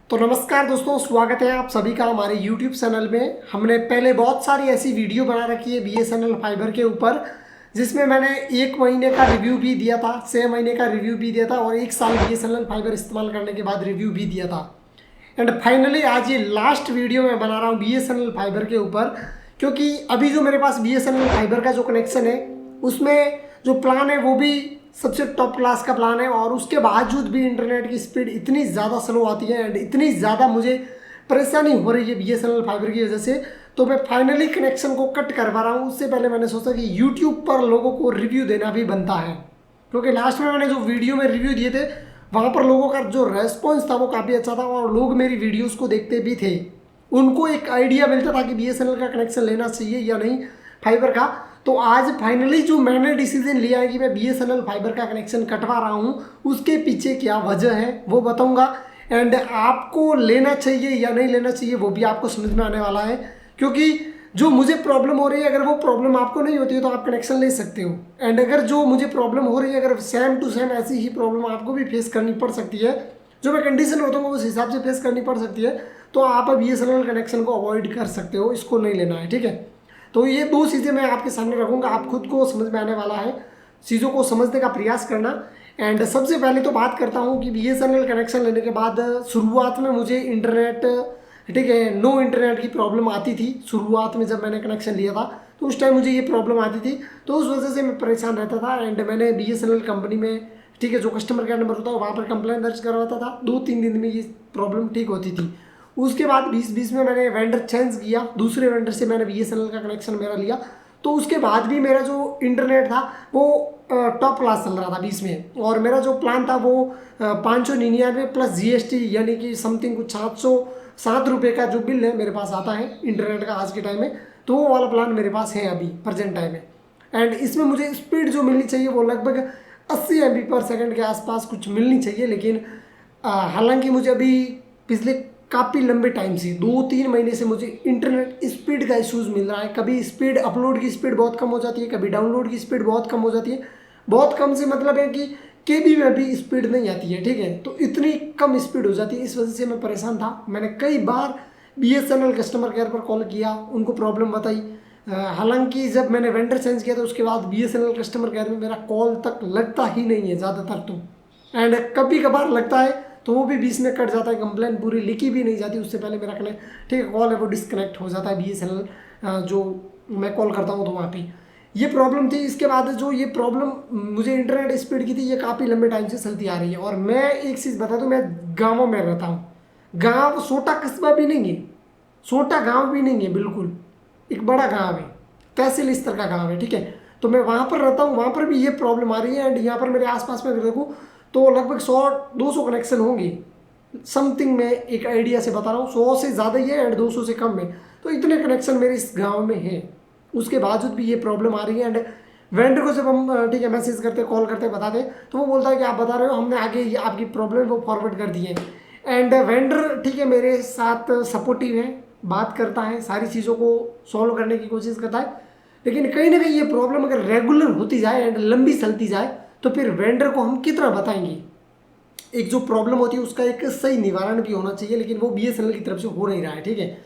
तो नमस्कार दोस्तों, स्वागत है आप सभी का हमारे YouTube चैनल में। हमने पहले बहुत सारी ऐसी वीडियो बना रखी है BSNL फाइबर के ऊपर, जिसमें मैंने 1 महीने का रिव्यू भी दिया था, 6 महीने का रिव्यू भी दिया था और 1 साल BSNL फाइबर इस्तेमाल करने के बाद रिव्यू भी दिया था। एंड फाइनली आज ये लास्ट वीडियो मैं बना रहा हूँ BSNL फाइबर के ऊपर, क्योंकि अभी जो मेरे पास BSNL फाइबर का जो कनेक्शन है उसमें जो प्लान है वो भी सबसे टॉप क्लास का प्लान है, और उसके बावजूद भी इंटरनेट की स्पीड इतनी ज़्यादा स्लो आती है एंड इतनी ज़्यादा मुझे परेशानी हो रही है BSNL फाइबर की वजह से। तो मैं फाइनली कनेक्शन को कट करवा रहा हूँ। उससे पहले मैंने सोचा कि यूट्यूब पर लोगों को रिव्यू देना भी बनता है, क्योंकि लास्ट में मैंने जो वीडियो में रिव्यू दिए थे वहाँ पर लोगों का जो रेस्पॉन्स था वो काफ़ी अच्छा था और लोग मेरी वीडियोज़ को देखते भी थे। उनको एक आइडिया मिलता था कि BSNL का कनेक्शन लेना चाहिए या नहीं फाइबर का। तो आज फाइनली जो मैंने डिसीजन लिया है कि मैं BSNL फाइबर का कनेक्शन कटवा रहा हूँ, उसके पीछे क्या वजह है वो बताऊँगा। एंड आपको लेना चाहिए या नहीं लेना चाहिए वो भी आपको समझ में आने वाला है, क्योंकि जो मुझे प्रॉब्लम हो रही है अगर वो प्रॉब्लम आपको नहीं होती है तो आप कनेक्शन ले सकते हो। एंड अगर जो मुझे प्रॉब्लम हो रही है अगर सेम टू सेम ऐसी ही प्रॉब्लम आपको भी फेस करनी पड़ सकती है, जो मैं कंडीशन बताऊँगा उस हिसाब से फेस करनी पड़ सकती है, तो आप BSNL कनेक्शन को अवॉइड कर सकते हो, इसको नहीं लेना है। ठीक है, तो ये 2 चीज़ें मैं आपके सामने रखूँगा, आप खुद को समझ में आने वाला है, चीज़ों को समझने का प्रयास करना। एंड सबसे पहले तो बात करता हूँ कि BSNL कनेक्शन लेने के बाद शुरुआत में मुझे इंटरनेट, ठीक है, नो इंटरनेट की प्रॉब्लम आती थी। शुरुआत में जब मैंने कनेक्शन लिया था तो उस टाइम मुझे ये प्रॉब्लम आती थी, तो उस वजह से मैं परेशान रहता था। एंड मैंने BSNL कंपनी में, ठीक है, जो कस्टमर केयर नंबर होता है वहाँ पर कंप्लेंट दर्ज करवाता था। 2-3 दिन में ये प्रॉब्लम ठीक होती थी। उसके बाद 2020 में मैंने वेंडर चेंज किया, दूसरे वेंडर से मैंने BSNL का कनेक्शन मेरा लिया। तो उसके बाद भी मेरा जो इंटरनेट था वो टॉप क्लास चल रहा था 20 में, और मेरा जो प्लान था वो 599 प्लस GST यानी कि समथिंग कुछ 707 रुपये का जो बिल है मेरे पास आता है इंटरनेट का आज के टाइम में। तो वो वाला प्लान मेरे पास है अभी प्रेजेंट टाइम में। एंड इसमें मुझे स्पीड जो मिलनी चाहिए वो लगभग 80 MB/s के आसपास कुछ मिलनी चाहिए, लेकिन हालांकि मुझे अभी पिछले काफ़ी लंबे टाइम से 2-3 महीने से मुझे इंटरनेट स्पीड का इश्यूज़ मिल रहा है। कभी स्पीड, अपलोड की स्पीड बहुत कम हो जाती है, कभी डाउनलोड की स्पीड बहुत कम हो जाती है। बहुत कम से मतलब है कि KB में भी स्पीड नहीं आती है। ठीक है, तो इतनी कम स्पीड हो जाती है, इस वजह से मैं परेशान था। मैंने कई बार BSNL कस्टमर केयर पर कॉल किया, उनको प्रॉब्लम बताई। हालांकि जब मैंने वेंडर चेंज किया तो उसके बाद BSNL कस्टमर केयर में मेरा कॉल तक लगता ही नहीं है ज़्यादातर तो। एंड कभी कभार लगता है तो वो भी बीच में कट जाता है, कंप्लेन पूरी लिखी भी नहीं जाती उससे पहले मेरा कनेक्ट, ठीक है, कॉल है वो डिस्कनेक्ट हो जाता है BSNL जो मैं कॉल करता हूँ तो वहाँ पे ये प्रॉब्लम थी। इसके बाद जो ये प्रॉब्लम मुझे इंटरनेट स्पीड की थी ये काफ़ी लंबे टाइम से चलती आ रही है। और मैं एक चीज़ बता दूँ, मैं गाँवों में रहता हूँ। गाँव छोटा कस्बा भी नहीं है, छोटा गाँव भी नहीं है, बिल्कुल एक बड़ा गाँव है, तहसील स्तर का गाँव है। ठीक है, तो मैं वहाँ पर रहता हूँ, वहाँ पर भी ये प्रॉब्लम आ रही है। एंड यहाँ पर मेरे आसपास में देखूँ तो लगभग 100-200 कनेक्शन होंगे समथिंग। मैं एक आइडिया से बता रहा हूँ, 100 से ज़्यादा ही है एंड 200 से कम है। तो इतने कनेक्शन मेरे इस गांव में है, उसके बावजूद भी ये प्रॉब्लम आ रही है। एंड वेंडर को जब हम, ठीक है, मैसेज करते, कॉल करते, बताते तो वो बोलता है कि आप बता रहे हो, हमने आगे ये आपकी प्रॉब्लम वो फॉरवर्ड कर दी है। एंड वेंडर, ठीक है, मेरे साथ सपोर्टिव है, बात करता है, सारी चीज़ों को सॉल्व करने की कोशिश करता है। लेकिन कहीं ना कहीं ये प्रॉब्लम अगर रेगुलर होती जाए एंड लंबी चलती जाए तो फिर वेंडर को हम कितना बताएंगे। एक जो प्रॉब्लम होती है उसका एक सही निवारण भी होना चाहिए, लेकिन वो BSNL की तरफ से हो नहीं रहा है। ठीक है,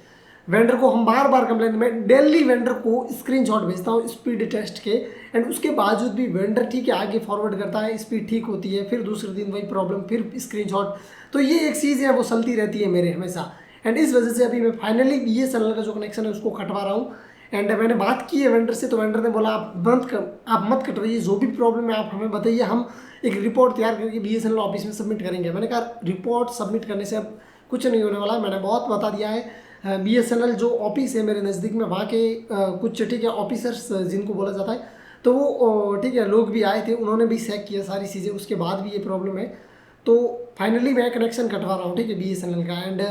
वेंडर को हम बार बार कंप्लेंट, मैं डेली वेंडर को स्क्रीनशॉट भेजता हूँ स्पीड टेस्ट के, एंड उसके बावजूद भी वेंडर, ठीक है, आगे फॉरवर्ड करता है, स्पीड ठीक होती है, फिर दूसरे दिन वही प्रॉब्लम, फिर स्क्रीनशॉट। तो ये एक चीज़ है वो चलती रहती है मेरे हमेशा। एंड इस वजह से अभी मैं फाइनली BSNL का जो कनेक्शन है उसको कटवा रहा हूँ। एंड मैंने बात की है वेंडर से, तो वेंडर ने बोला आप मत कटवाइए, जो भी प्रॉब्लम है आप हमें बताइए, हम एक रिपोर्ट तैयार करके BSNL ऑफिस में सबमिट करेंगे। मैंने कहा रिपोर्ट सबमिट करने से अब कुछ नहीं होने वाला है, मैंने बहुत बता दिया है। BSNL जो ऑफिस है मेरे नज़दीक में, वहाँ के कुछ, ठीक है, ऑफिसर्स जिनको बोला जाता है, तो वो, ठीक है, लोग भी आए थे, उन्होंने भी चेक किया सारी चीज़ें, उसके बाद भी ये प्रॉब्लम है। तो फाइनली मैं कनेक्शन कटवा रहा हूँ, ठीक है, BSNL का। एंड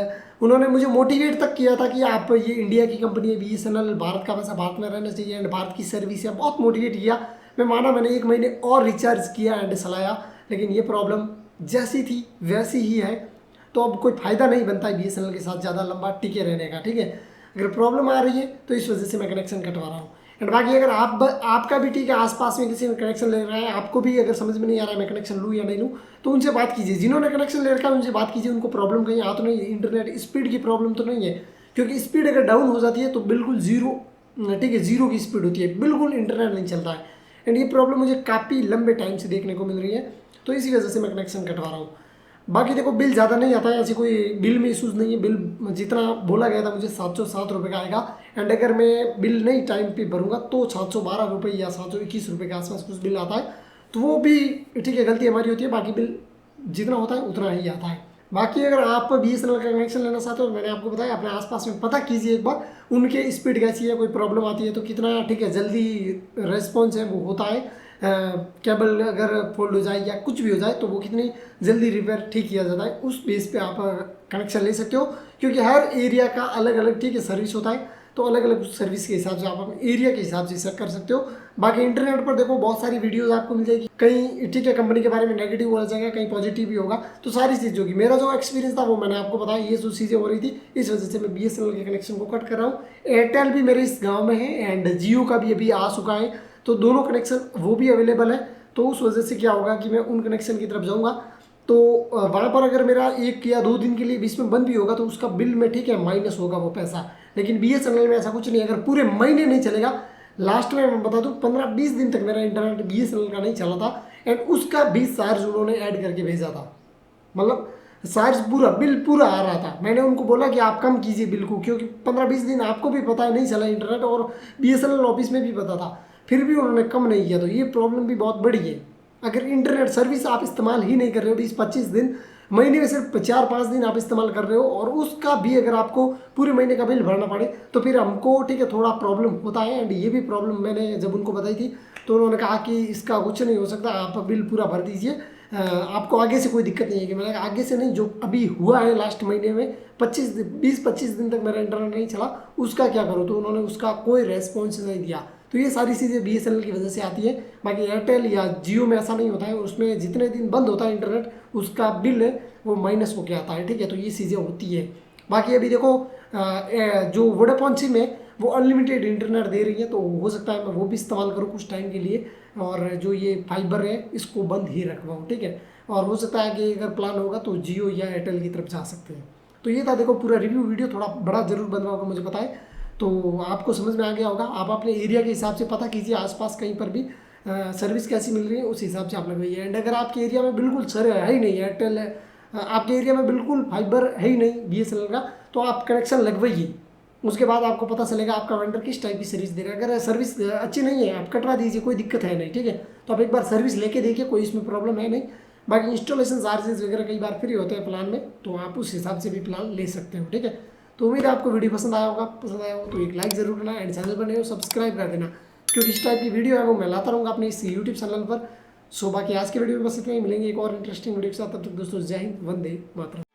उन्होंने मुझे मोटिवेट तक किया था कि आप, ये इंडिया की कंपनी है BSNL, भारत का पैसा भारत में रहना चाहिए एंड भारत की सर्विस है, बहुत मोटिवेट किया। मैं माना, मैंने 1 महीने और रिचार्ज किया एंड चलाया, लेकिन ये प्रॉब्लम जैसी थी वैसी ही है। तो अब कोई फ़ायदा नहीं बनता है BSNL के साथ ज़्यादा लंबा टिके रहने का। ठीक है, अगर प्रॉब्लम आ रही है तो इस वजह से मैं कनेक्शन कटवा रहा हूँ। एंड बाकी अगर आपका भी ठीक है आसपास में किसी ने कनेक्शन ले रहा है, आपको भी अगर समझ में नहीं आ रहा है मैं कनेक्शन लूँ या नहीं लूँ, तो उनसे बात कीजिए। जिन्होंने कनेक्शन ले रखा है उनसे बात कीजिए, उनको प्रॉब्लम कहीं आ तो नहीं है, इंटरनेट स्पीड की प्रॉब्लम तो नहीं है, क्योंकि स्पीड अगर डाउन हो जाती है तो बिल्कुल जीरो, ठीक है, जीरो की स्पीड होती है, बिल्कुल इंटरनेट नहीं चलता है। एंड ये प्रॉब्लम मुझे काफ़ी लंबे टाइम से देखने को मिल रही है, तो इसी वजह से मैं कनेक्शन कटवा रहा हूँ। बाकी देखो बिल ज़्यादा नहीं आता है, ऐसी कोई बिल में इशूज़ नहीं है। बिल जितना बोला गया था मुझे 707 रुपये का आएगा, एंड अगर मैं बिल नहीं टाइम पे भरूंगा तो 712 रुपये या 721 रुपये के आसपास कुछ बिल आता है, तो वो भी ठीक है, गलती हमारी होती है। बाकी बिल जितना होता है उतना ही आता है। बाकी अगर आप BSNL का कनेक्शन लेना चाहते हो, मैंने आपको बताया अपने आसपास में पता कीजिए एक बार, उनके स्पीड कैसी है, कोई प्रॉब्लम आती है तो कितना ठीक है जल्दी रेस्पॉन्स है वो होता है, केबल अगर फोल्ड हो जाए या कुछ भी हो जाए तो वो कितनी जल्दी रिपेयर ठीक किया जाता है, उस बेस पे आप कनेक्शन ले सकते हो। क्योंकि हर एरिया का अलग अलग ठीक है सर्विस होता है, तो अलग अलग सर्विस के हिसाब से आप अपने एरिया के हिसाब से सेट कर सकते हो। बाकी इंटरनेट पर देखो बहुत सारी वीडियोस आपको मिल जाएगी, कहीं ठीक है कंपनी के बारे में नेगेटिव बोला जाएगा, कहीं पॉजिटिव भी होगा, तो सारी चीज़ होगी। मेरा जो एक्सपीरियंस था वो मैंने आपको बताया, ये जो चीज़ें हो रही थी इस वजह से मैं BSNL के कनेक्शन को कट कर रहा हूँ। एयरटेल भी मेरे इस गाँव में है एंड जियो का भी अभी आ चुका है, तो दोनों कनेक्शन वो भी अवेलेबल है। तो उस वजह से क्या होगा कि मैं उन कनेक्शन की तरफ जाऊँगा, तो वहाँ पर अगर मेरा 1 या 2 दिन के लिए बीच में बंद भी होगा तो उसका बिल में ठीक है माइनस होगा वो पैसा। लेकिन BSNL में ऐसा कुछ नहीं, अगर पूरे महीने नहीं चलेगा, लास्ट में मैं बता दूं 15-20 दिन तक मेरा इंटरनेट BSNL का नहीं चला था, एंड उसका भी चार्ज उन्होंने ऐड करके भेजा था, मतलब चार्ज पूरा बिल पूरा आ रहा था। मैंने उनको बोला कि आप कम कीजिए बिल को, क्योंकि 15-20 दिन आपको भी पता है नहीं चला इंटरनेट, और BSNL ऑफिस में भी पता था, फिर भी उन्होंने कम नहीं किया। तो ये प्रॉब्लम भी बहुत बड़ी है। अगर इंटरनेट सर्विस आप इस्तेमाल ही नहीं कर रहे हो 20-25 दिन, महीने में सिर्फ 4-5 दिन आप इस्तेमाल कर रहे हो, और उसका भी अगर आपको पूरे महीने का बिल भरना पड़े तो फिर हमको ठीक है थोड़ा प्रॉब्लम होता है। एंड ये भी प्रॉब्लम मैंने जब उनको बताई थी तो उन्होंने कहा कि इसका कुछ नहीं हो सकता, आप बिल पूरा भर दीजिए, आपको आगे से कोई दिक्कत नहीं है। कि मैंने कहा आगे से नहीं, जो अभी हुआ है लास्ट महीने में 20-25 दिन तक मेरा इंटरनेट नहीं चला, उसका क्या करूँ, तो उन्होंने उसका कोई रेस्पॉन्स नहीं दिया। तो ये सारी चीज़ें BSNL की वजह से आती है। बाकी एयरटेल या जियो में ऐसा नहीं होता है, उसमें जितने दिन बंद होता है इंटरनेट उसका बिल है वो माइनस होके आता है, ठीक है। तो ये चीज़ें होती है। बाकी अभी देखो जो वोडाफोन सिम है वो अनलिमिटेड इंटरनेट दे रही है, तो हो सकता है मैं वो भी इस्तेमाल करूँ कुछ टाइम के लिए, और जो ये फाइबर है इसको बंद ही रखवाऊँ, ठीक है। और हो सकता है कि अगर प्लान होगा तो जियो या एयरटेल की तरफ जा सकते हैं। तो ये था देखो पूरा रिव्यू वीडियो, थोड़ा बड़ा जरूर बन रहा होगा मुझे पता है, तो आपको समझ में आ गया होगा। आप अपने एरिया के हिसाब से पता कीजिए आसपास कहीं पर भी सर्विस कैसी मिल रही है, उस हिसाब से आप लगवाइए। एंड अगर आपके एरिया में बिल्कुल सर है ही नहीं एयरटेल है, आपके एरिया में बिल्कुल फाइबर है ही नहीं BSNL का, तो आप कनेक्शन लगवाइए। उसके बाद आपको पता चलेगा आपका वेंडर किस टाइप की सर्विस दे रहा है। अगर सर्विस अच्छी नहीं है आप कटवा दीजिए, कोई दिक्कत है नहीं, ठीक है। तो आप एक बार सर्विस लेके देखिए, कोई इसमें प्रॉब्लम है नहीं। बाकी इंस्टॉलेशन चार्जेस वगैरह कई बार फ्री होते हैं प्लान में, तो आप उस हिसाब से भी प्लान ले सकते हो, ठीक है। तो उम्मीद है आपको वीडियो पसंद आया होगा। पसंद आया हो तो एक लाइक ज़रूर करना, एंड चैनल पर नए हो सब्सक्राइब कर देना, क्योंकि इस टाइप की वीडियो है वो मैं लाता रहूँगा अपने इस यूट्यूब चैनल पर। सो बाकी आज के वीडियो में बस इतना ही, मिलेंगे एक और इंटरेस्टिंग वीडियो के साथ। तब तक दोस्तों जय हिंद, वंदे मातरम।